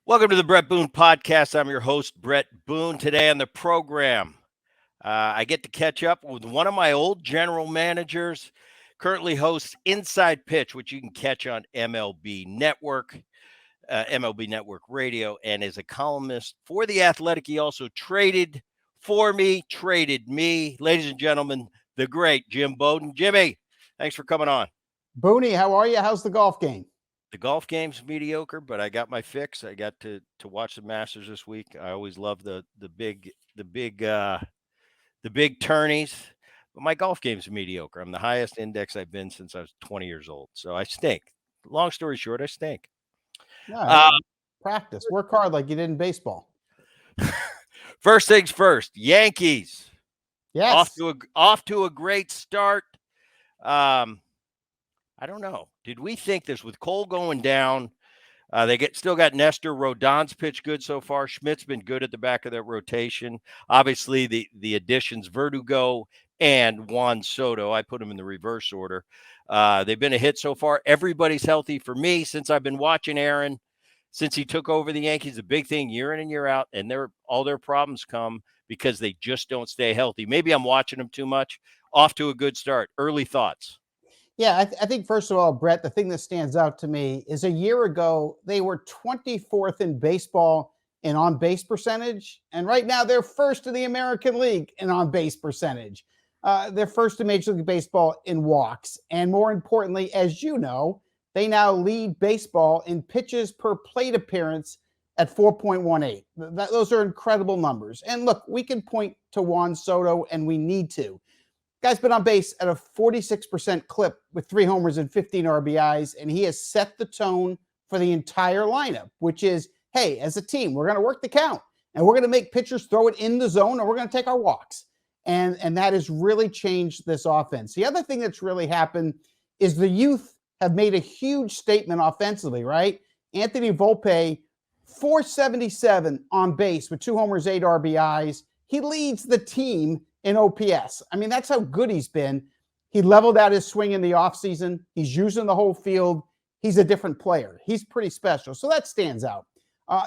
Welcome to the Bret Boone Podcast. I'm your host, Bret Boone. Today on the program, I get to catch up with one of my old general managers, currently hosts Inside Pitch, which you can catch on MLB Network Radio, and is a columnist for The Athletic. He also traded me. Ladies and gentlemen, the great Jim Bowden. Jimmy, thanks for coming on. Booney, how are you? How's the golf game? The golf game's mediocre, but I got my fix. I got to watch the Masters this week. I always love the big tourneys. But my golf game's mediocre. I'm the highest index I've been since I was 20 years old. So I stink. Long story short, I stink. No, practice. Work hard like you did in baseball. First things first, Yankees. Yes. Off to a great start. I don't know. Did we think this with Cole going down? They still got Nestor. Rodon's pitched good so far. Schmidt's been good at the back of that rotation. Obviously, the additions Verdugo and Juan Soto. I put them in the reverse order. They've been a hit so far. Everybody's healthy for me since I've been watching Aaron. Since he took over the Yankees, a big thing year in and year out, and all their problems come because they just don't stay healthy. Maybe I'm watching them too much. Off to a good start. Early thoughts. Yeah, I think, first of all, Brett, the thing that stands out to me is a year ago, they were 24th in baseball in on-base percentage. And right now, they're first in the American League in on-base percentage. They're first in Major League Baseball in walks. And more importantly, as you know, they now lead baseball in pitches per plate appearance at 4.18. Those are incredible numbers. And look, we can point to Juan Soto, and we need to. Guy's been on base at a 46% clip with 3 homers and 15 RBIs, and he has set the tone for the entire lineup, which is, hey, as a team, we're going to work the count, and we're going to make pitchers throw it in the zone, or we're going to take our walks. And that has really changed this offense. The other thing that's really happened is the youth have made a huge statement offensively, right? Anthony Volpe, 477 on base with 2 homers, 8 RBIs. He leads the team in OPS. I mean, that's how good he's been. He leveled out his swing in the offseason. He's using the whole field. He's a different player. He's pretty special. So that stands out.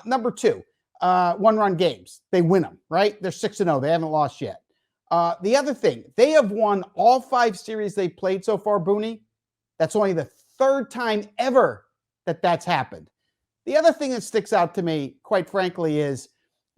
Number 2, one-run games. They win them, right? They're 6-0. They haven't lost yet. The other thing, they have won all 5 series they played so far, Booney. That's only the 3rd time ever that's happened. The other thing that sticks out to me, quite frankly, is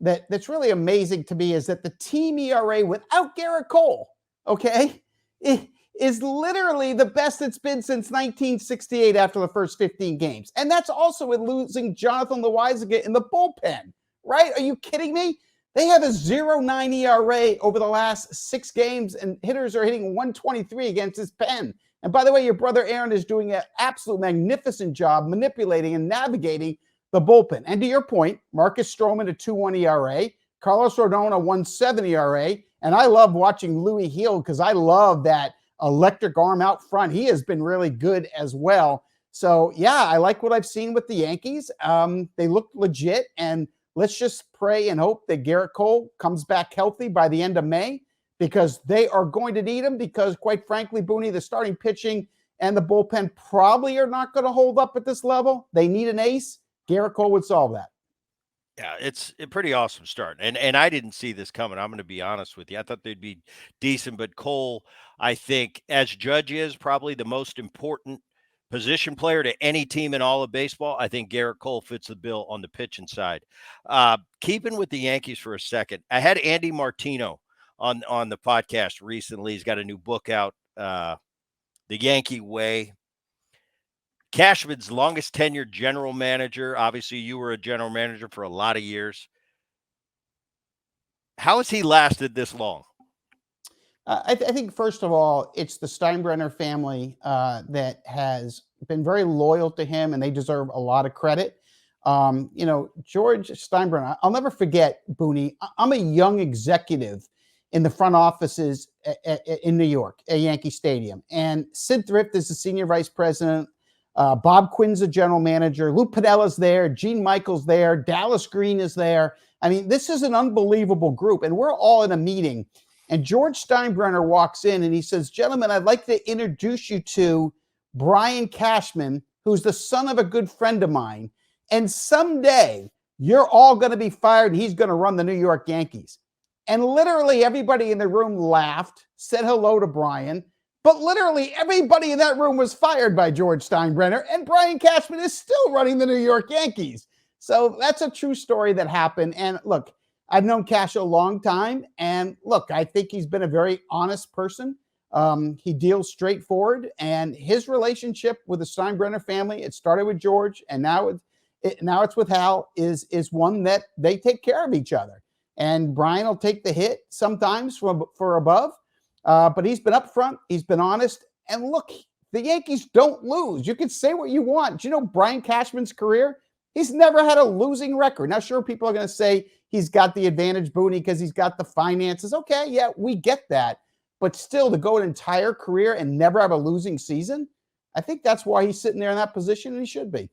that's really amazing to me is that the team ERA without Garrett Cole, okay, is literally the best it's been since 1968 after the first 15 games. And that's also with losing Jonathan Loaisiga in the bullpen, right? Are you kidding me? They have a 0.9 ERA over the last 6 games, and hitters are hitting 123 against his pen. And by the way, your brother Aaron is doing an absolute magnificent job manipulating and navigating the bullpen. And to your point, Marcus Stroman a 2.1 ERA, Carlos Rodon a 1.7 ERA, and I love watching Louis Hill because I love that electric arm out front. He has been really good as well. So, yeah, I like what I've seen with the Yankees. They look legit, and let's just pray and hope that Garrett Cole comes back healthy by the end of May because they are going to need him because, quite frankly, Booney, the starting pitching and the bullpen probably are not going to hold up at this level. They need an ace. Garrett Cole would solve that. Yeah, it's a pretty awesome start. And I didn't see this coming. I'm going to be honest with you. I thought they'd be decent, but Cole, I think, as Judge is probably the most important position player to any team in all of baseball. I think Garrett Cole fits the bill on the pitching side. Keeping with the Yankees for a second, I had Andy Martino on the podcast recently. He's got a new book out, The Yankee Way. Cashman's longest tenured general manager. Obviously, you were a general manager for a lot of years. How has he lasted this long? I think, first of all, it's the Steinbrenner family that has been very loyal to him, and they deserve a lot of credit. George Steinbrenner, I'll never forget, Booney, I'm a young executive in the front offices in New York at Yankee Stadium. And Sid Thrift is the senior vice president. Bob Quinn's the general manager. Lou Pinella's there. Gene Michael's there. Dallas Green is there. I mean, this is an unbelievable group. And we're all in a meeting. And George Steinbrenner walks in and he says, gentlemen, I'd like to introduce you to Brian Cashman, who's the son of a good friend of mine. And someday you're all going to be fired and he's going to run the New York Yankees. And literally everybody in the room laughed, said hello to Brian, but literally everybody in that room was fired by George Steinbrenner, and Brian Cashman is still running the New York Yankees. So that's a true story that happened. And look, I've known Cash a long time, and look, I think he's been a very honest person. He deals straightforward, and his relationship with the Steinbrenner family, it started with George, and now it's with Hal, is one that they take care of each other. And Brian will take the hit sometimes for above, but he's been upfront, he's been honest. And look, the Yankees don't lose. You can say what you want. You know, Brian Cashman's career, he's never had a losing record. Now, sure, people are going to say he's got the advantage, Boone, because he's got the finances. Okay, yeah, we get that. But still, to go an entire career and never have a losing season, I think that's why he's sitting there in that position, and he should be.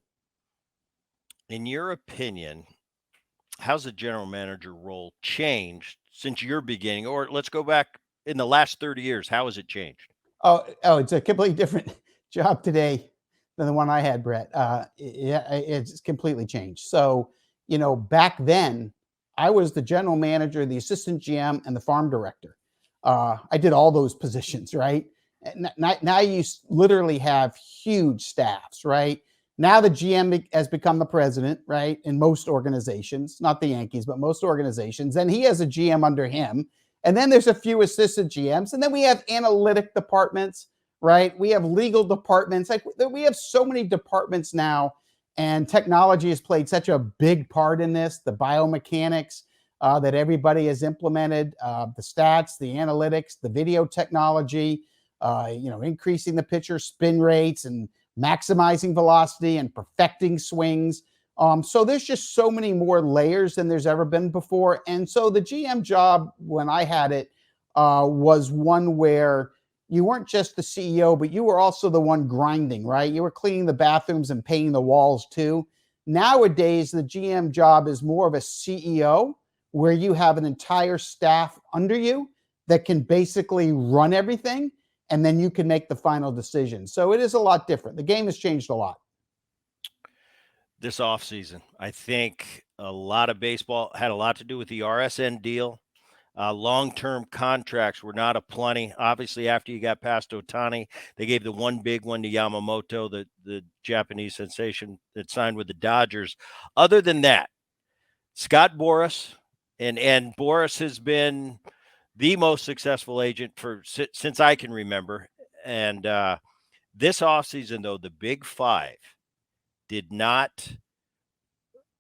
In your opinion, how's the general manager role changed since your beginning? Or let's go back in the last 30 years. How has it changed? Oh, it's a completely different job today than the one I had, Brett. It's completely changed. So, you know, back then, I was the general manager, the assistant GM, and the farm director. I did all those positions, right? Now you literally have huge staffs, right? Now the GM has become the president, right? In most organizations, not the Yankees, but most organizations. And he has a GM under him. And then there's a few assistant GMs. And then we have analytic departments, right? We have legal departments. Like, we have so many departments now. And technology has played such a big part in this. The biomechanics that everybody has implemented, the stats, the analytics, the video technology, increasing the pitcher spin rates and maximizing velocity and perfecting swings. So there's just so many more layers than there's ever been before. And so the GM job, when I had it, was one where you weren't just the CEO, but you were also the one grinding, right? You were cleaning the bathrooms and painting the walls too. Nowadays, the GM job is more of a CEO, where you have an entire staff under you that can basically run everything, and then you can make the final decision. So it is a lot different. The game has changed a lot. This offseason, I think a lot of baseball had a lot to do with the RSN deal. Long-term contracts were not aplenty. Obviously, after you got past Ohtani, they gave the one big one to Yamamoto, the Japanese sensation that signed with the Dodgers. Other than that, Scott Boras, and Boras has been the most successful agent since I can remember. And this offseason, though, the Big Five did not,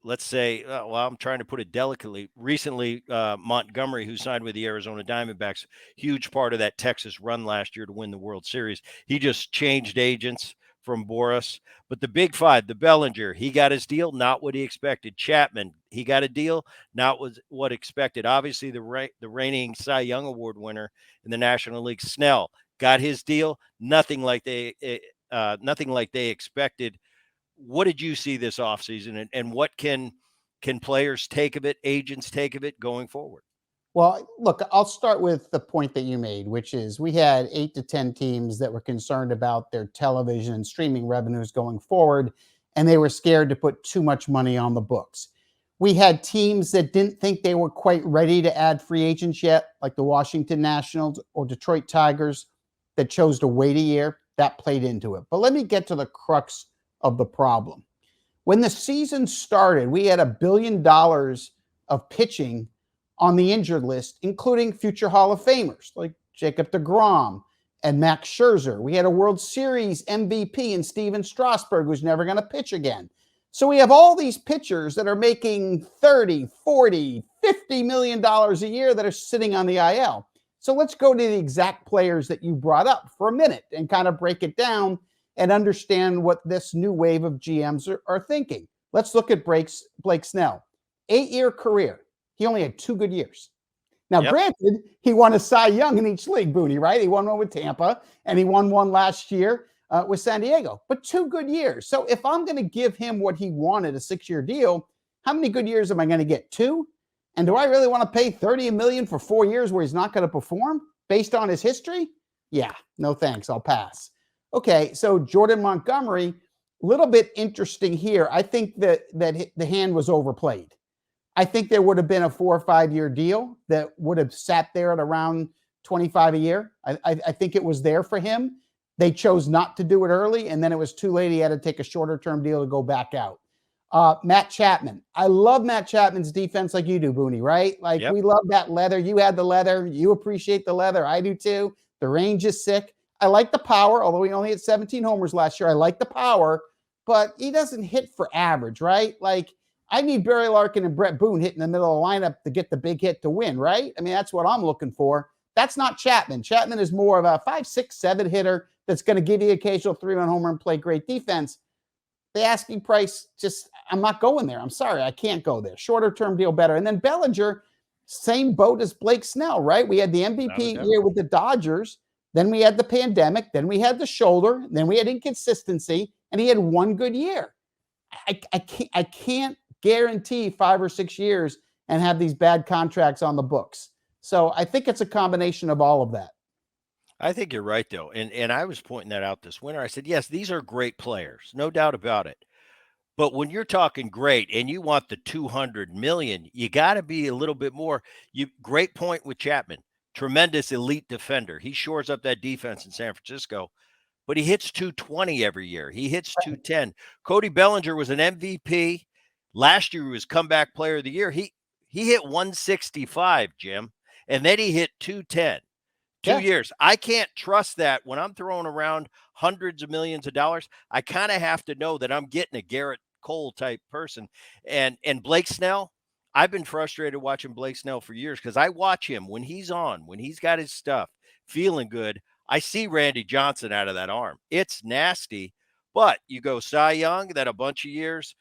let's say, well, I'm trying to put it delicately. Recently, Montgomery, who signed with the Arizona Diamondbacks, huge part of that Texas run last year to win the World Series. He just changed agents from Boras. But the Big Five, the Bellinger, he got his deal, not what he expected. Chapman, he got a deal, not what expected. Obviously, the reigning Cy Young Award winner in the National League, Snell, got his deal, nothing like they expected. What did you see this offseason, and what can players take of it, agents take of it going forward? Well, look, I'll start with the point that you made, which is we had 8 to 10 teams that were concerned about their television and streaming revenues going forward, and they were scared to put too much money on the books. We had teams that didn't think they were quite ready to add free agents yet, like the Washington Nationals or Detroit Tigers, that chose to wait a year. That played into it. But let me get to the crux of the problem. When the season started, we had $1 billion of pitching on the injured list, including future Hall of Famers like Jacob deGrom and Max Scherzer. We had a World Series MVP in Steven Strasburg, who's never going to pitch again. So we have all these pitchers that are making $30, $40, $50 million a year that are sitting on the IL. So let's go to the exact players that you brought up for a minute and kind of break it down and understand what this new wave of GMs are thinking. Let's look at Blake Snell. 8-year career. He only had 2 good years. Now, Granted, he won a Cy Young in each league, Booney, right? He won one with Tampa, and he won one last year with San Diego. But 2 good years. So if I'm going to give him what he wanted, a 6-year deal, how many good years am I going to get? 2? And do I really want to pay $30 million for 4 years where he's not going to perform based on his history? Yeah, no thanks. I'll pass. Okay, so Jordan Montgomery, a little bit interesting here. I think that the hand was overplayed. I think there would have been a 4 or 5 year deal that would have sat there at around 25 a year. I think it was there for him. They chose not to do it early, and then it was too late. He had to take a shorter term deal to go back out. Matt Chapman. I love Matt Chapman's defense like you do, Booney, right? Like Yep. we love that leather. You had the leather. You appreciate the leather. I do too. The range is sick. I like the power, although he only hit 17 homers last year. I like the power, but he doesn't hit for average, right? Like I need Barry Larkin and Bret Boone hitting the middle of the lineup to get the big hit to win, right? I mean, that's what I'm looking for. That's not Chapman. Chapman is more of a 5, 6, 7 hitter that's going to give you occasional 3-run homer and play great defense. The asking price, just, I'm not going there. I'm sorry, I can't go there. Shorter term deal better. And then Bellinger, same boat as Blake Snell, right? We had the MVP year with the Dodgers. Then we had the pandemic. Then we had the shoulder. Then we had inconsistency. And he had one good year. I can't guarantee 5 or 6 years and have these bad contracts on the books. So I think it's a combination of all of that. I think you're right, though. And I was pointing that out this winter. I said, yes, these are great players, no doubt about it. But when you're talking great and you want the 200 million, you got to be a little bit more. Great point with Chapman, tremendous elite defender. He shores up that defense in San Francisco, but he hits 220 every year. He hits 210. Cody Bellinger was an MVP. Last year he was comeback player of the year. He hit 165, Jim, and then he hit 210. 2 years. I can't trust that when I'm throwing around hundreds of millions of dollars. I kind of have to know that I'm getting a Garrett Cole type person. And Blake Snell, I've been frustrated watching Blake Snell for years because I watch him when he's on, when he's got his stuff, feeling good. I see Randy Johnson out of that arm. It's nasty. But you go Cy Young, that a bunch of years,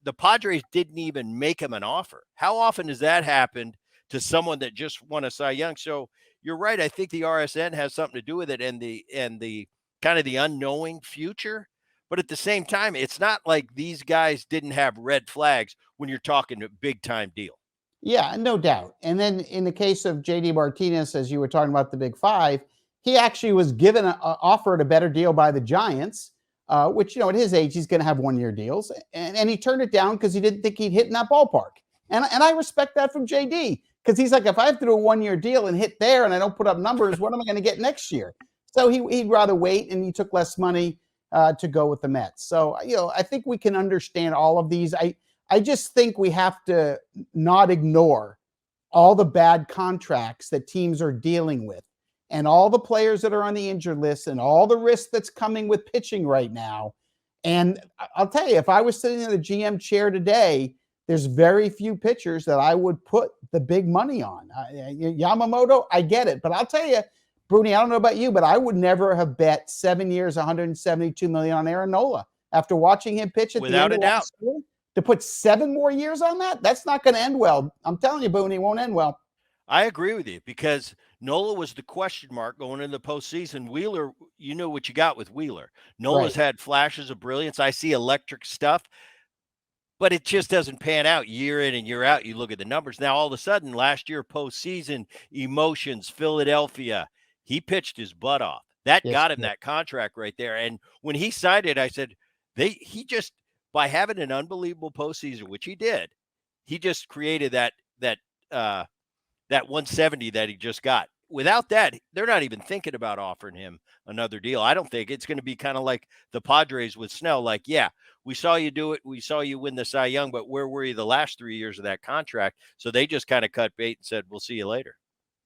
the Padres didn't even make him an offer. How often has that happened to someone that just won a Cy Young? So you're right. I think the RSN has something to do with it and the kind of the unknowing future. But at the same time, it's not like these guys didn't have red flags when you're talking a big time deal. Yeah, no doubt. And then in the case of JD Martinez, as you were talking about the big five, he actually was given offered a better deal by the Giants, which, you know, at his age, he's going to have 1 year deals. And he turned it down because he didn't think he'd hit in that ballpark. And I respect that from JD because he's like, if I have to do a 1 year deal and hit there and I don't put up numbers, what am I going to get next year? So he'd rather wait, and he took less money to go with the Mets. So, you know, I think we can understand all of these. I just think we have to not ignore all the bad contracts that teams are dealing with and all the players that are on the injured list and all the risk that's coming with pitching right now. And I'll tell you, if I was sitting in the GM chair today, there's very few pitchers that I would put the big money on. Yamamoto, I get it. But I'll tell you, Bruni, I don't know about you, but I would never have bet 7 years, $172 million on Aaron Nola after watching him pitch at Without the end of last year. To put 7 more years on that, that's not going to end well. I'm telling you, Boone, it won't end well. I agree with you because Nola was the question mark going into the postseason. Wheeler, you know what you got with Wheeler. Nola's had flashes of brilliance. I see electric stuff, but it just doesn't pan out year in and year out. You look at the numbers. Now, all of a sudden, last year, postseason, emotions, Philadelphia, he pitched his butt off. That got him that contract right there. And when he signed it, I said, he just, by having an unbelievable postseason, which he did, he just created that 170 that he just got. Without that, they're not even thinking about offering him another deal. I don't think it's going to be kind of like the Padres with Snell. Like, yeah, we saw you do it. We saw you win the Cy Young, but where were you the last 3 years of that contract? So they just kind of cut bait and said, we'll see you later.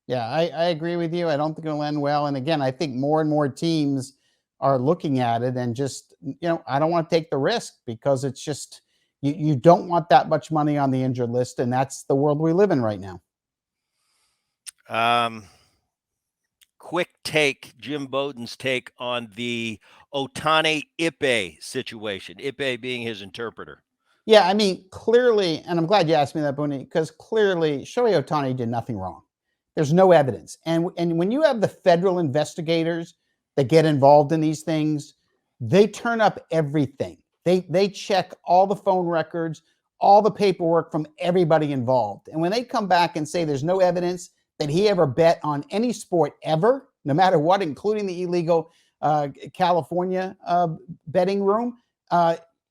Yeah, I agree with you. I don't think it'll end well. And again, I think more and more teams are looking at it and just, you know, I don't want to take the risk because it's just, you don't want that much money on the injured list. And that's the world we live in right now. Quick take, Jim Bowden's take on the Ohtani Ippei situation, Ippei being his interpreter. Yeah, I mean, clearly, and I'm glad you asked me that, Boone, because clearly Shohei Ohtani did nothing wrong. There's no evidence. And when you have the federal investigators that get involved in these things, they turn up everything. They check all the phone records, all the paperwork from everybody involved. And when they come back and say there's no evidence that he ever bet on any sport ever, no matter what, including the illegal California betting room,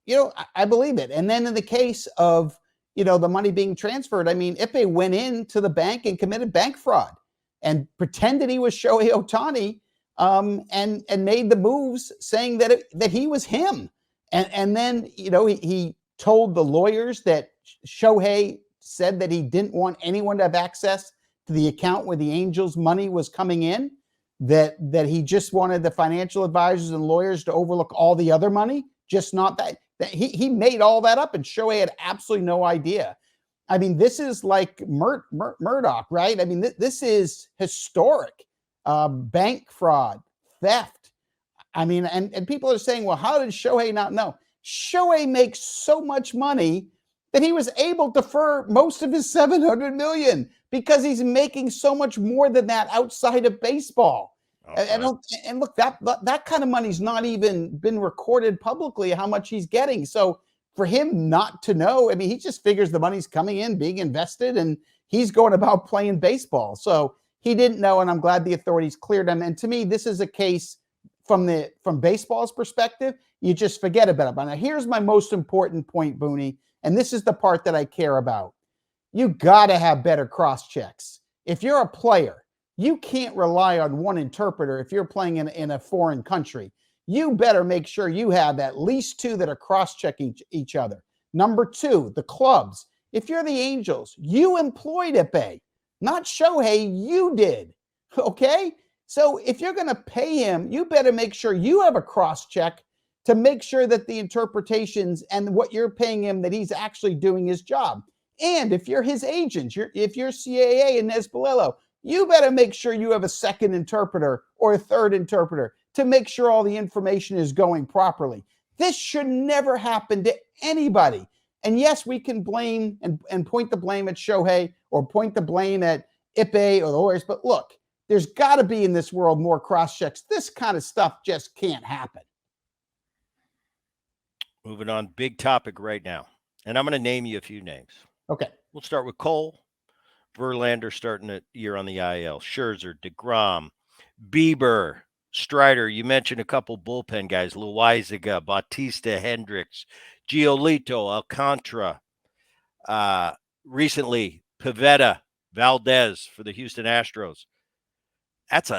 you know, I believe it. And then in the case of, the money being transferred. I mean, Ippei went into the bank and committed bank fraud and pretended he was Shohei Ohtani, and made the moves saying that he was him. And then, he told the lawyers that Shohei said that he didn't want anyone to have access to the account where the Angels' money was coming in, that he just wanted the financial advisors and lawyers to overlook all the other money, just not that he made all that up, and Shohei had absolutely no idea. I mean, this is like Murdoch, right? I mean, this is historic. Bank fraud, theft. I mean, and people are saying, well, how did Shohei not know? Shohei makes so much money that he was able to defer most of his $700 million because he's making so much more than that outside of baseball. Okay. And look, that kind of money's not even been recorded publicly how much he's getting. So for him not to know, I mean, he just figures the money's coming in, being invested, and he's going about playing baseball. So he didn't know, and I'm glad the authorities cleared him. And to me, this is a case from baseball's perspective, you just forget about it. But now here's my most important point, Booney, and this is the part that I care about. You got to have better cross checks. If you're a player, you can't rely on one interpreter if you're playing in a foreign country. You better make sure you have at least two that are cross-checking each other. Number two, the clubs. If you're the Angels, you employed Ippei, not Shohei, you did. Okay? So if you're going to pay him, you better make sure you have a cross-check to make sure that the interpretations and what you're paying him, that he's actually doing his job. And if you're his agent, if you're CAA and Nesbalello, you better make sure you have a second interpreter or a third interpreter to make sure all the information is going properly. This should never happen to anybody. And yes, we can blame and point the blame at Shohei or point the blame at Ippei or the lawyers, but look, there's got to be in this world more cross-checks. This kind of stuff just can't happen. Moving on, big topic right now. And I'm going to name you a few names. Okay. We'll start with Cole. Verlander starting the year on the IL. Scherzer, DeGrom, Bieber, Strider. You mentioned a couple bullpen guys. Loaizaga, Bautista, Hendricks, Giolito, Alcantara. Recently, Pivetta, Valdez for the Houston Astros. That's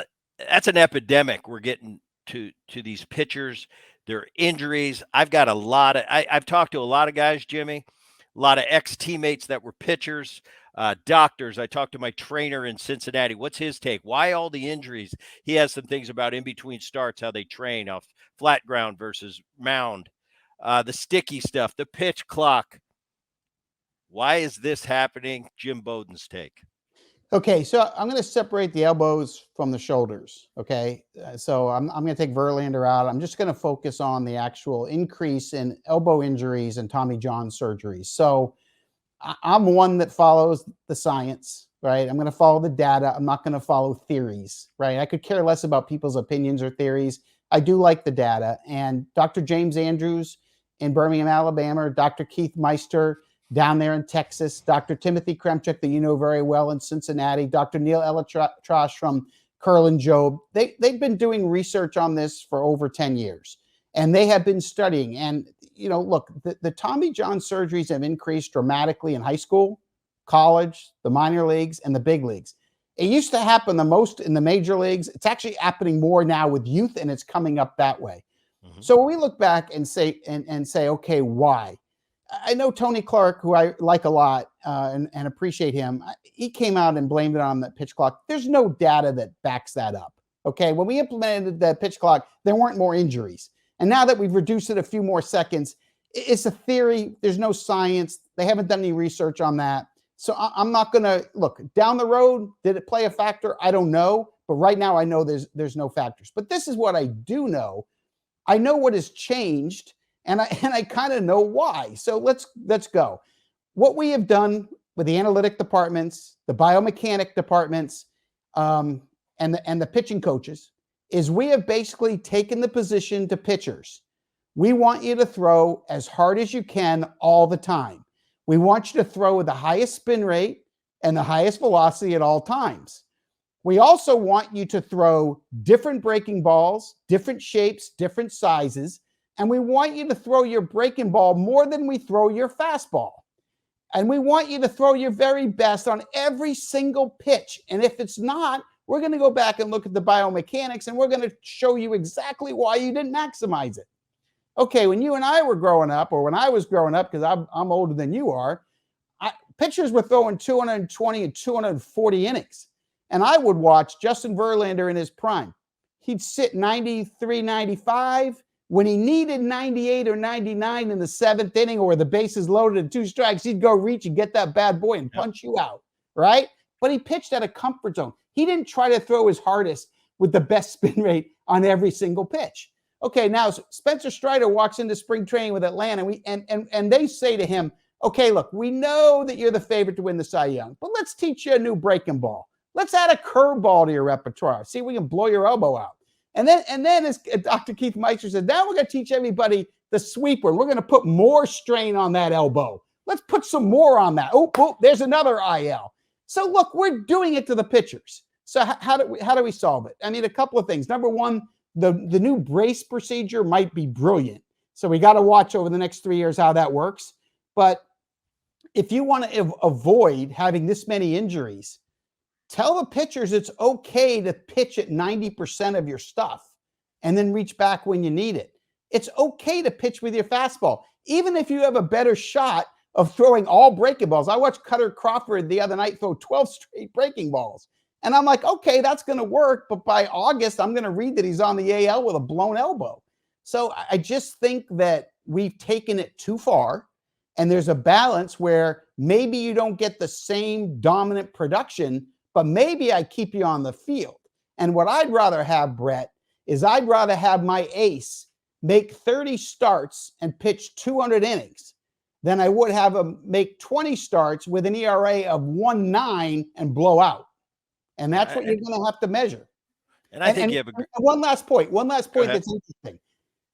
an epidemic we're getting to these pitchers. Their injuries. I've talked to a lot of guys, Jimmy, a lot of ex-teammates that were pitchers, doctors. I talked to my trainer in Cincinnati. What's his take? Why all the injuries? He has some things about in between starts, how they train off flat ground versus mound, the sticky stuff, the pitch clock. Why is this happening? Jim Bowden's take. Okay, so I'm going to separate the elbows from the shoulders, okay? So I'm going to take Verlander out. I'm just going to focus on the actual increase in elbow injuries and Tommy John surgeries. So I'm one that follows the science, right? I'm going to follow the data. I'm not going to follow theories, right? I could care less about people's opinions or theories. I do like the data. And Dr. James Andrews in Birmingham, Alabama, Dr. Keith Meister down there in Texas, Dr. Timothy Kremchuk, that you know very well in Cincinnati, Dr. Neil Elatrash from Curlin Job. They've been doing research on this for over 10 years, and they have been studying. And, look, the Tommy John surgeries have increased dramatically in high school, college, the minor leagues, and the big leagues. It used to happen the most in the major leagues. It's actually happening more now with youth, and it's coming up that way. Mm-hmm. So when we look back and say, okay, why? I know Tony Clark, who I like a lot and appreciate him. He came out and blamed it on the pitch clock. There's no data that backs that up. Okay, when we implemented the pitch clock, there weren't more injuries. And now that we've reduced it a few more seconds, it's a theory. There's no science. They haven't done any research on that. So I'm not going to look down the road. Did it play a factor? I don't know. But right now I know there's no factors. But this is what I do know. I know what has changed. And I kind of know why. So let's go. What we have done with the analytic departments, the biomechanic departments, and the pitching coaches is we have basically taken the position to pitchers. We want you to throw as hard as you can all the time. We want you to throw with the highest spin rate and the highest velocity at all times. We also want you to throw different breaking balls, different shapes, different sizes. And we want you to throw your breaking ball more than we throw your fastball. And we want you to throw your very best on every single pitch. And if it's not, we're going to go back and look at the biomechanics, and we're going to show you exactly why you didn't maximize it. Okay, when you and I were growing up, or when I was growing up, because I'm older than you are, pitchers were throwing 220 and 240 innings. And I would watch Justin Verlander in his prime. He'd sit 93, 95. When he needed 98 or 99 in the seventh inning, or the bases loaded and 2 strikes, he'd go reach and get that bad boy and punch you out, right? But he pitched at a comfort zone. He didn't try to throw his hardest with the best spin rate on every single pitch. Okay, now Spencer Strider walks into spring training with Atlanta, and they say to him, okay, look, we know that you're the favorite to win the Cy Young, but let's teach you a new breaking ball. Let's add a curveball to your repertoire. See if we can blow your elbow out. And then as Dr. Keith Meister said, now we're going to teach everybody the sweeper. We're going to put more strain on that elbow. Let's put some more on that. Oh, there's another IL. So look, we're doing it to the pitchers. So how do we solve it? I mean, a couple of things. Number one, the new brace procedure might be brilliant. So we got to watch over the next 3 years how that works. But if you want to avoid having this many injuries, tell the pitchers it's okay to pitch at 90% of your stuff and then reach back when you need it. It's okay to pitch with your fastball, even if you have a better shot of throwing all breaking balls. I watched Cutter Crawford the other night throw 12 straight breaking balls. And I'm like, okay, that's going to work. But by August, I'm going to read that he's on the AL with a blown elbow. So I just think that we've taken it too far. And there's a balance where maybe you don't get the same dominant production, but maybe I keep you on the field. And what I'd rather have, Bret, is I'd rather have my ace make 30 starts and pitch 200 innings than I would have him make 20 starts with an ERA of 1.9 and blow out. And that's what you're going to have to measure. And I think you have one last point that's interesting.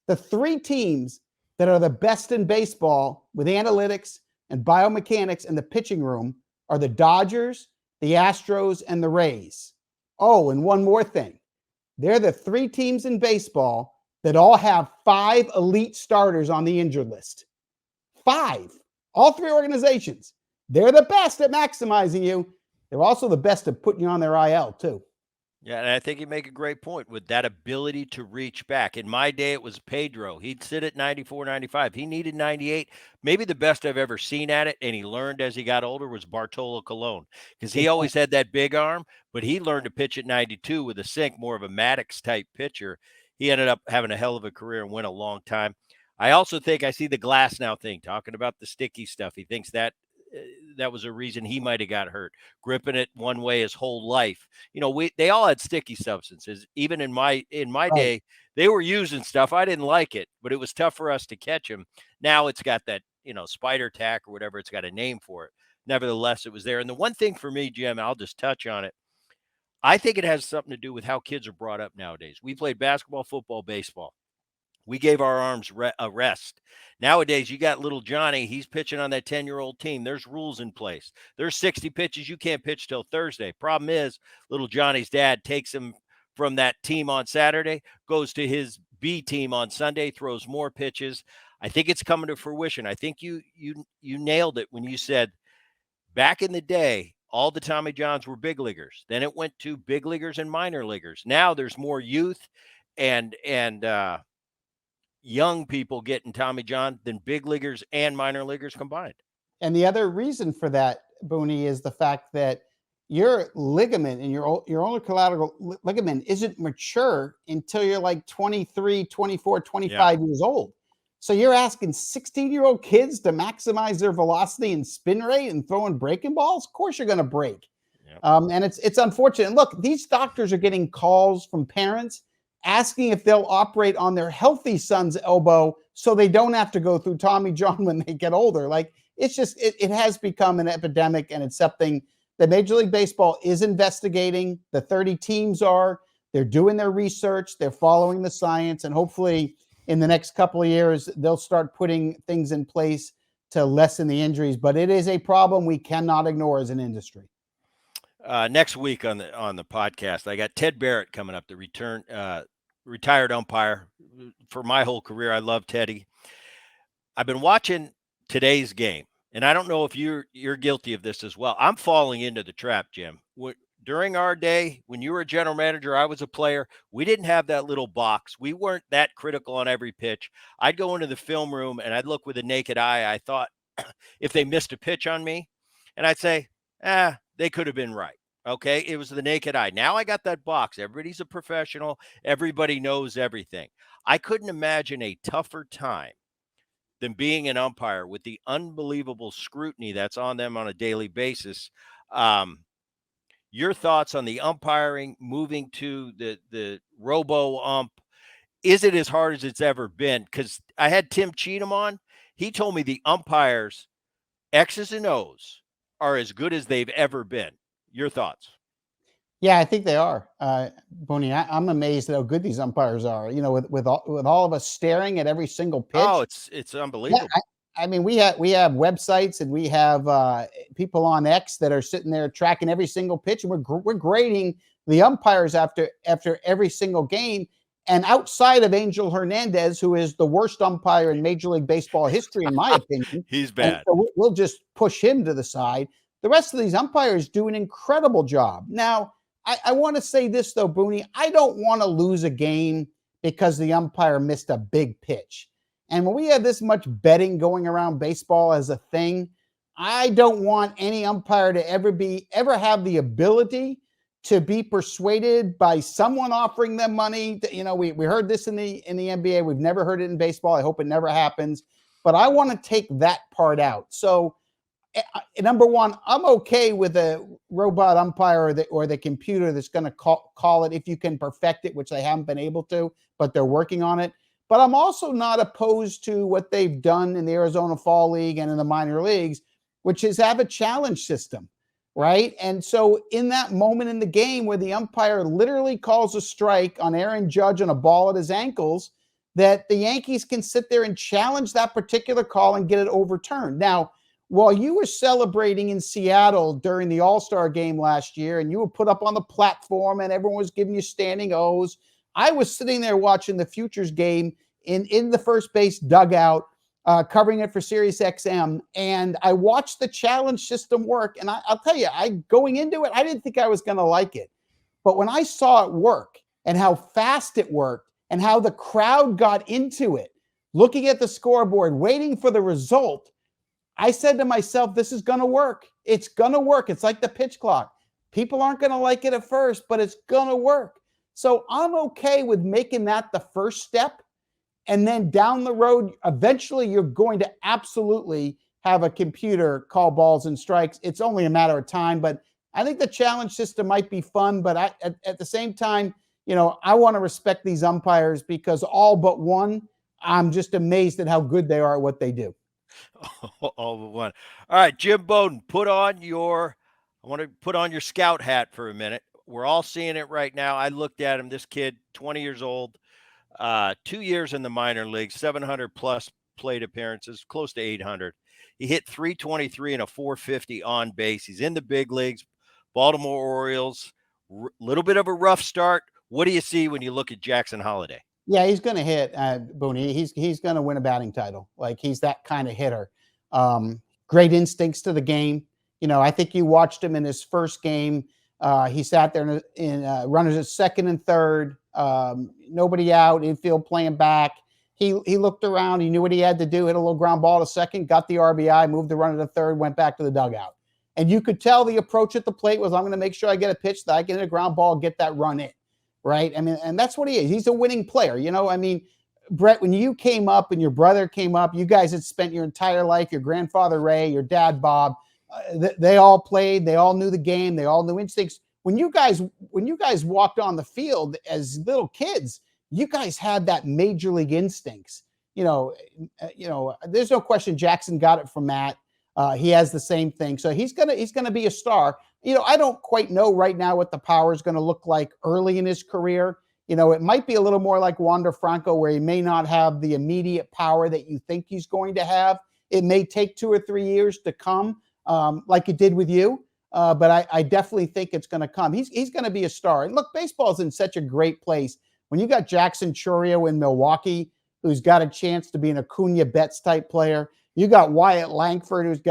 The 3 teams that are the best in baseball with analytics and biomechanics in the pitching room are the Dodgers, the Astros, and the Rays. Oh, and one more thing. They're the 3 teams in baseball that all have 5 elite starters on the injured list. 5. All 3 organizations. They're the best at maximizing you. They're also the best at putting you on their IL, too. Yeah, and I think you make a great point with that ability to reach back. In my day, it was Pedro. He'd sit at 94, 95. He needed 98. Maybe the best I've ever seen at it, and he learned as he got older, was Bartolo Colon, because he always had that big arm, but he learned to pitch at 92 with a sink, more of a Maddox-type pitcher. He ended up having a hell of a career and went a long time. I also think I see the glass now thing, talking about the sticky stuff. He thinks that was a reason he might have got hurt, gripping it one way his whole life. You know, they all had sticky substances. Even in my day, they were using stuff. I didn't like it, but it was tough for us to catch them. Now it's got that, spider tack or whatever. It's got a name for it. Nevertheless, it was there. And the one thing for me, Jim, I'll just touch on it. I think it has something to do with how kids are brought up nowadays. We played basketball, football, baseball. We gave our arms a rest. Nowadays, you got little Johnny. He's pitching on that 10-year-old team. There's rules in place. There's 60 pitches. You can't pitch till Thursday. Problem is, little Johnny's dad takes him from that team on Saturday, goes to his B team on Sunday, throws more pitches. I think it's coming to fruition. I think you nailed it when you said back in the day, all the Tommy Johns were big leaguers. Then it went to big leaguers and minor leaguers. Now there's more youth and young people getting Tommy John than big leaguers and minor leaguers combined. And the other reason for that, Booney, is the fact that your ligament and your ulnar collateral ligament isn't mature until you're like 23, 24, 25 years old. So you're asking 16-year-old kids to maximize their velocity and spin rate and throwing breaking balls? Of course you're going to break. Yep. And it's unfortunate. Look, these doctors are getting calls from parents asking if they'll operate on their healthy son's elbow so they don't have to go through Tommy John when they get older. Like, it's just, it has become an epidemic, and it's something that Major League Baseball is investigating. The 30 teams are. They're doing their research. They're following the science, and hopefully in the next couple of years, they'll start putting things in place to lessen the injuries. But it is a problem we cannot ignore as an industry. Next week on the podcast, I got Ted Barrett coming up, the retired umpire. For my whole career, I love Teddy. I've been watching today's game, and I don't know if you're guilty of this as well. I'm falling into the trap, Jim. During our day, when you were a general manager, I was a player. We didn't have that little box. We weren't that critical on every pitch. I'd go into the film room and I'd look with a naked eye. I thought if they missed a pitch on me, and I'd say, they could have been right. Okay. It was the naked eye. Now I got that box. Everybody's a professional. Everybody knows everything. I couldn't imagine a tougher time than being an umpire with the unbelievable scrutiny that's on them on a daily basis. Um, your thoughts on the umpiring, moving to the robo ump? Is it as hard as it's ever been? Because I had Tim Cheatham on. He told me the umpires X's and O's are as good as they've ever been. Your thoughts? Yeah, I think they are. Booney, I'm amazed at how good these umpires are. You know, with all of us staring at every single Oh, pitch. it's Yeah, unbelievable. I mean, we have websites and we have people on X that are sitting there tracking every single pitch, and we're grading the umpires after every single game. And outside of Angel Hernandez, who is the worst umpire in Major League Baseball history, in my opinion, He's and bad. so we'll just push him to the side. The rest of these umpires do an incredible job. Now, I want to say this though, Booney, I don't want to lose a game because the umpire missed a big pitch. And when we have this much betting going around baseball as a thing, I don't want any umpire to ever have the ability to be persuaded by someone offering them money. We heard this in the NBA. We've never heard it in baseball. I hope it never happens. But I want to take that part out. So number one, I'm okay with a robot umpire or the computer that's going to call it if you can perfect it, which they haven't been able to, but they're working on it. But I'm also not opposed to what they've done in the Arizona Fall League and in the minor leagues, which is have a challenge system, right? And so in that moment in the game where the umpire literally calls a strike on Aaron Judge on a ball at his ankles, that the Yankees can sit there and challenge that particular call and get it overturned. Now, while you were celebrating in Seattle during the All-Star game last year and you were put up on the platform and everyone was giving you standing O's, I was sitting there watching the Futures game in the first base dugout, covering it for Sirius XM, and I watched the challenge system work. And I'll tell you, going into it, I didn't think I was going to like it. But when I saw it work and how fast it worked and how the crowd got into it, looking at the scoreboard, waiting for the result, I said to myself, this is going to work. It's going to work. It's like the pitch clock. People aren't going to like it at first, but it's going to work. So I'm okay with making that the first step. And then down the road, eventually you're going to absolutely have a computer call balls and strikes. It's only a matter of time. But I think the challenge system might be fun. But at the same time, I want to respect these umpires because all but one, I'm just amazed at how good they are at what they do. All but one. All right, Jim Bowden, I want to put on your scout hat for a minute. We're all seeing it right now. I looked at him, this kid, 20 years old, 2 years in the minor league, 700 plus plate appearances, close to 800. He hit 323 and a 450 on base. He's in the big leagues, Baltimore Orioles, little bit of a rough start. What do you see when you look at Jackson Holliday? Yeah, he's going to hit, Booney. He's going to win a batting title. Like, he's that kind of hitter. Great instincts to the game. I think you watched him in his first game. He sat there in runners at second and third. Nobody out, infield playing back. He looked around. He knew what he had to do. Hit a little ground ball to second, got the RBI, moved the runner to third, went back to the dugout. And you could tell the approach at the plate was, I'm going to make sure I get a pitch that I can hit a ground ball, get that run in. Right. I mean, and that's what he is. He's a winning player. I mean, Bret, when you came up and your brother came up, you guys had spent your entire life, your grandfather, Ray, your dad, Bob, they all played. They all knew the game. They all knew instincts. When you guys walked on the field as little kids, you guys had that major league instincts. There's no question Jackson got it from Matt. He has the same thing. So he's gonna be a star. I don't quite know right now what the power is going to look like early in his career. It might be a little more like Wander Franco, where he may not have the immediate power that you think he's going to have. It may take 2 or 3 years to come, like it did with you. But I definitely think it's going to come. He's going to be a star. And look, baseball's in such a great place. When you got Jackson Chourio in Milwaukee, who's got a chance to be an Acuna Betts type player, You got Wyatt Langford, who's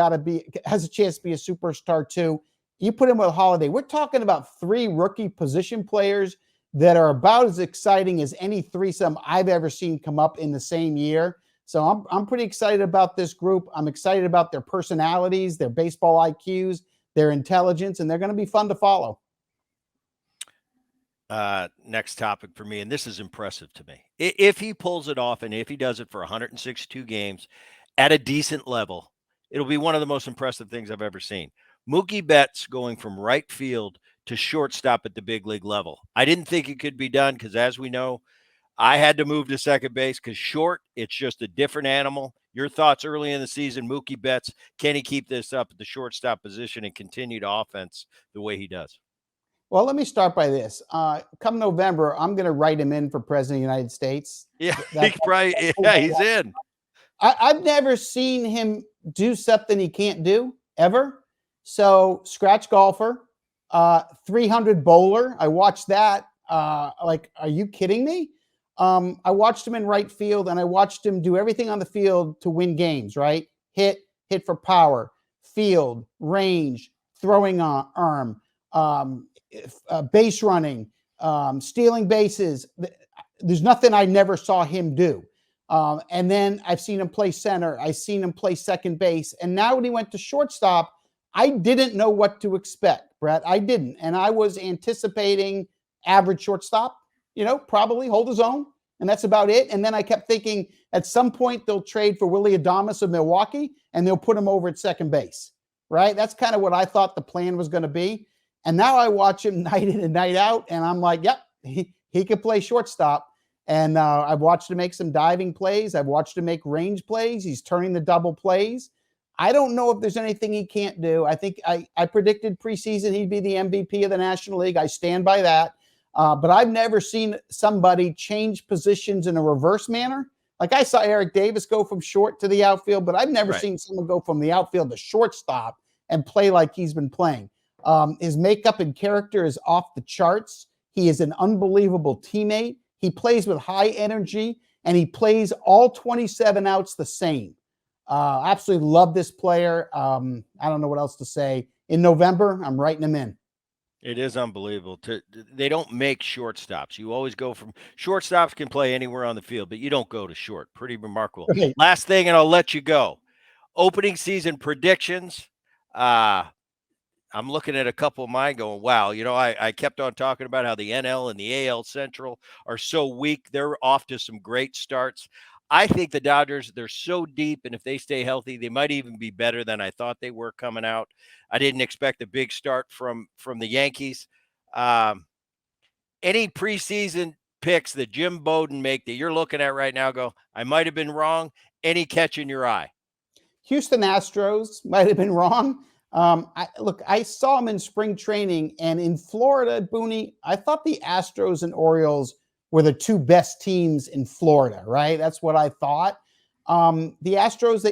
has a chance to be a superstar too. You put him with Holliday. We're talking about 3 rookie position players that are about as exciting as any threesome I've ever seen come up in the same year. So I'm pretty excited about this group. I'm excited about their personalities, their baseball IQs, their intelligence, and they're going to be fun to follow. Next topic for me, and this is impressive to me. If he pulls it off and if he does it for 162 games at a decent level, it'll be one of the most impressive things I've ever seen. Mookie Betts going from right field to shortstop at the big league level. I didn't think it could be done because, as we know, I had to move to second base because short, it's just a different animal. Your thoughts early in the season, Mookie Betts, can he keep this up at the shortstop position and continue to offense the way he does? Well, let me start by this. Come November, I'm going to write him in for president of the United States. Yeah, he's in. I've never seen him do something he can't do ever. So scratch golfer, 300 bowler. I watched that. Like, are you kidding me? I watched him in right field, and I watched him do everything on the field to win games, right? Hit for power, field, range, throwing arm, base running, stealing bases. There's nothing I never saw him do. And then I've seen him play center. I've seen him play second base. And now when he went to shortstop, I didn't know what to expect, Brett. I didn't. And I was anticipating average shortstop, probably hold his own. And that's about it. And then I kept thinking at some point they'll trade for Willy Adames of Milwaukee and they'll put him over at second base, right? That's kind of what I thought the plan was going to be. And now I watch him night in and night out. And I'm like, yep, he could play shortstop. And I've watched him make some diving plays. I've watched him make range plays. He's turning the double plays. I don't know if there's anything he can't do. I think I predicted preseason he'd be the MVP of the National League. I stand by that. But I've never seen somebody change positions in a reverse manner. Like I saw Eric Davis go from short to the outfield, but I've never seen someone go from the outfield to shortstop and play like he's been playing. His makeup and character is off the charts. He is an unbelievable teammate. He plays with high energy, and he plays all 27 outs the same. Absolutely love this player. I don't know what else to say. In November, I'm writing him in. It is unbelievable. They don't make shortstops. You always go from shortstops can play anywhere on the field, but you don't go to short. Pretty remarkable. Okay. Last thing, and I'll let you go. Opening season predictions. I'm looking at a couple of mine going, wow, I kept on talking about how the NL and the AL Central are so weak. They're off to some great starts. I think the Dodgers, they're so deep, and if they stay healthy, they might even be better than I thought they were coming out. I didn't expect a big start from the Yankees. Any preseason picks that Jim Bowden make that you're looking at right now go, I might have been wrong. Any catch in your eye? Houston Astros might have been wrong. I saw him in spring training, and in Florida, Boone, I thought the Astros and Orioles were the 2 best teams in Florida, right? That's what I thought. The Astros,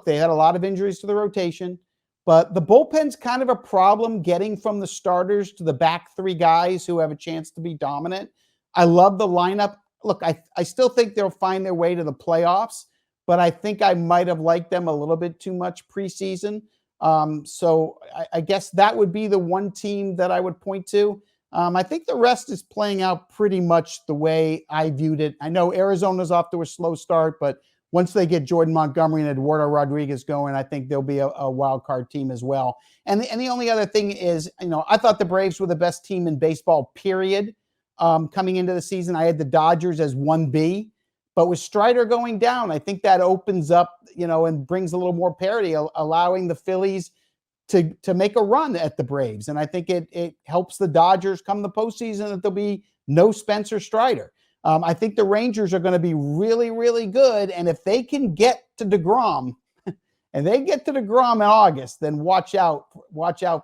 they had a lot of injuries to the rotation, but the bullpen's kind of a problem getting from the starters to the back 3 guys who have a chance to be dominant. I love the lineup. Look, I still think they'll find their way to the playoffs, but I think I might have liked them a little bit too much preseason. So I guess that would be the one team that I would point to. I think the rest is playing out pretty much the way I viewed it. I know Arizona's off to a slow start, but once they get Jordan Montgomery and Eduardo Rodriguez going, I think they'll be a wild card team as well. And the only other thing is, I thought the Braves were the best team in baseball, period. Coming into the season, I had the Dodgers as 1B. But with Strider going down, I think that opens up, and brings a little more parity, allowing the Phillies to make a run at the Braves. And I think it helps the Dodgers come the postseason that there'll be no Spencer Strider. I think the Rangers are going to be really, really good. And if they can get to DeGrom, and they get to DeGrom in August, then watch out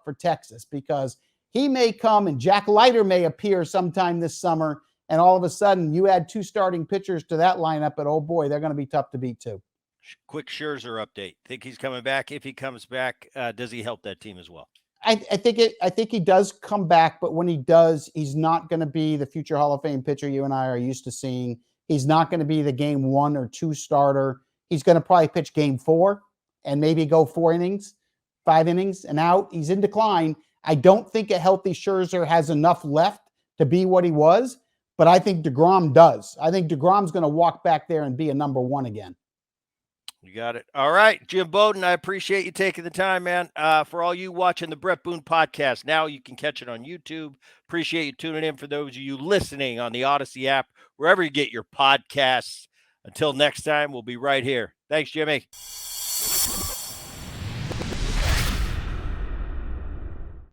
for Texas, because he may come and Jack Leiter may appear sometime this summer. And all of a sudden, you add 2 starting pitchers to that lineup, and oh boy, they're going to be tough to beat too. Quick Scherzer update. Think he's coming back? If he comes back, does he help that team as well? I think he does come back, but when he does, he's not going to be the future Hall of Fame pitcher you and I are used to seeing. He's not going to be the game 1 or 2 starter. He's going to probably pitch game 4, and maybe go 4 innings, 5 innings and out. He's in decline. I don't think a healthy Scherzer has enough left to be what he was, but I think DeGrom does. I think DeGrom's going to walk back there and be a number 1 again. You got it. All right, Jim Bowden, I appreciate you taking the time, man. For all you watching the Bret Boone podcast, now you can catch it on YouTube. Appreciate you tuning in. For those of you listening on the Odyssey app, wherever you get your podcasts. Until next time, we'll be right here. Thanks, Jimmy.